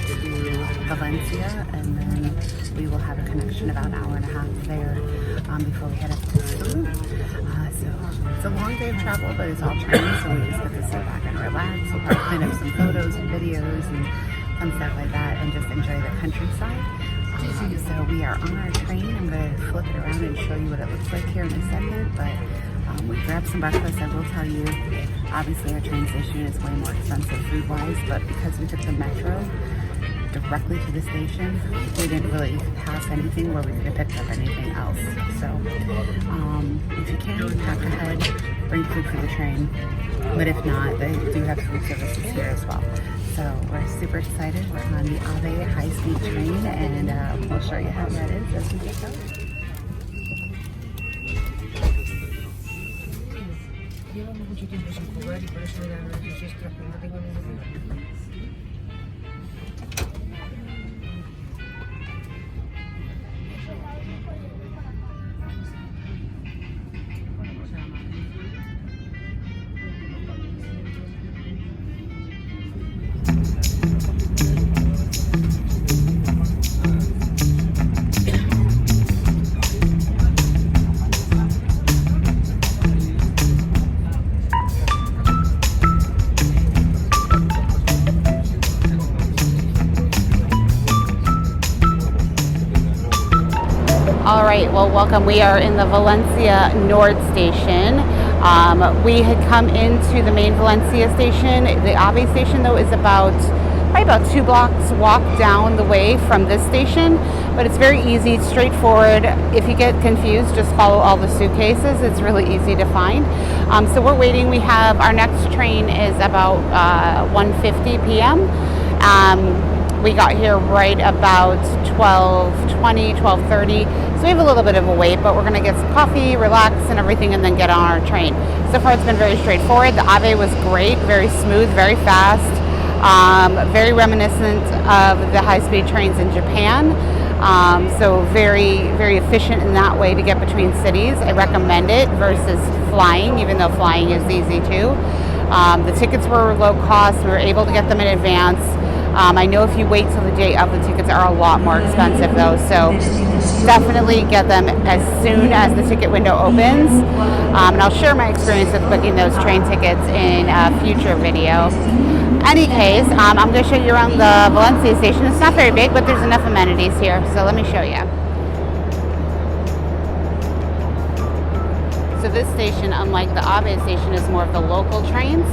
to Valencia, and then we will have a connection about an hour and a half there before we head up to Salou. So it's a long day of travel, but it's all trains, so we just get to sit back and relax. We'll probably clean up some photos and videos and fun stuff like that, and just enjoy the countryside. So we are on our train. I'm going to flip it around and show you what it looks like here in a second, but we grabbed some breakfast. I will tell you, obviously our train station is way more expensive food-wise, but because we took the metro directly to the station, we didn't really pass anything where we could have picked up anything else. So if you can, pack ahead, bring food for the train, but if not, they do have food services here as well. So we're super excited. We're on the AVE high-speed train, and we'll show you how that is as we get going. Llevamos mucho tiempo sin jugar y por eso me dan nervios extras, pero no tengo ningún problema. All right, well, welcome. We are in the Valencia Nord station. We had come into the main Valencia station. The AVE station, though, is probably about 2 blocks walk down the way from this station, but it's very easy, straightforward. If you get confused, just follow all the suitcases. It's really easy to find. So we're waiting. We have our next train is about 1:50 p.m. We got here right about 12:20, 12:30. So we have a little bit of a wait, but we're going to get some coffee, relax and everything, and then get on our train. So far it's been very straightforward. The AVE was great, very smooth, very fast, very reminiscent of the high-speed trains in Japan. So very, very efficient in that way to get between cities. I recommend it versus flying, even though flying is easy too. The tickets were low cost. We were able to get them in advance. I know if you wait till the day of, the tickets are a lot more expensive though, so definitely get them as soon as the ticket window opens. And I'll share my experience with booking those train tickets in a future video. Any case, I'm going to show you around the Valencia station. It's not very big, but there's enough amenities here, so let me show you. So this station, unlike the AVE station, is more of the local trains.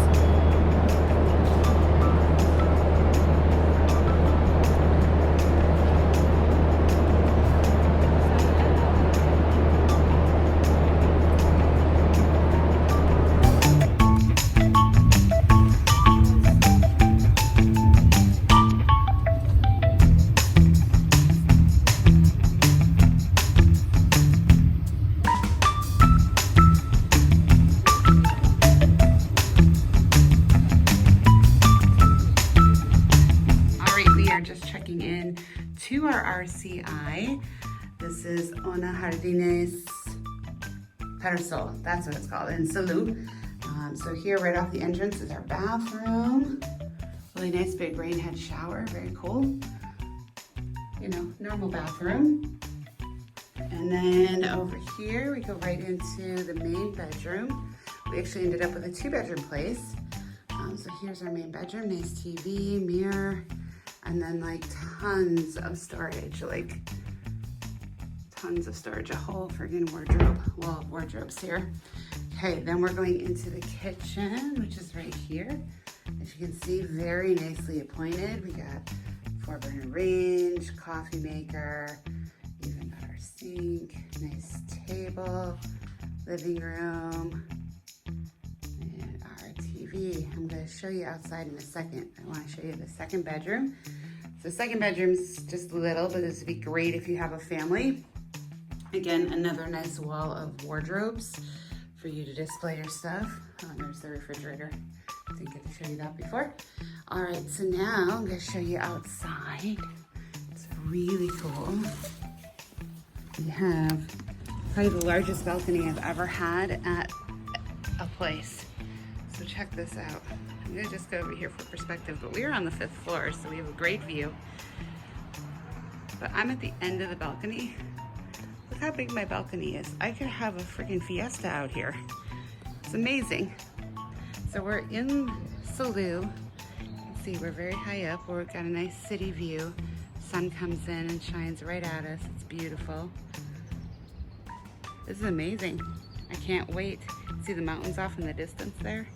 To our RCI. This is Ona Jardines Paraisol, that's what it's called, in Salou. So here right off the entrance is our bathroom. Really nice big rain head shower, very cool. You know, normal bathroom. And then over here we go right into the main bedroom. We actually ended up with a 2-bedroom place. So here's our main bedroom, nice TV, mirror, and then like tons of storage, a whole friggin' wardrobe, wall of wardrobes here. Okay, then we're going into the kitchen, which is right here. As you can see, very nicely appointed. We got 4-burner range, coffee maker, even got our sink, nice table, living room, and our TV. I'm going to show you outside in a second. I want to show you the second bedroom. So second bedroom's just little, but this would be great if you have a family. Again, another nice wall of wardrobes for you to display your stuff. Oh, and there's the refrigerator. Didn't get to show you that before. All right, so now I'm gonna show you outside. It's really cool. We have probably the largest balcony I've ever had at a place. So check this out. I'm gonna just go over here for perspective, but we're on the 5th floor, so we have a great view. But I'm at the end of the balcony. Look how big my balcony is. I could have a freaking fiesta out here. It's amazing. So we're in Salou. You can see we're very high up. We've got a nice city view. Sun comes in and shines right at us. It's beautiful. This is amazing. I can't wait. See the mountains off in the distance there?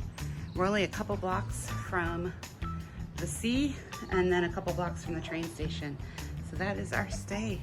We're only a couple blocks from the sea and then a couple blocks from the train station. So that is our stay.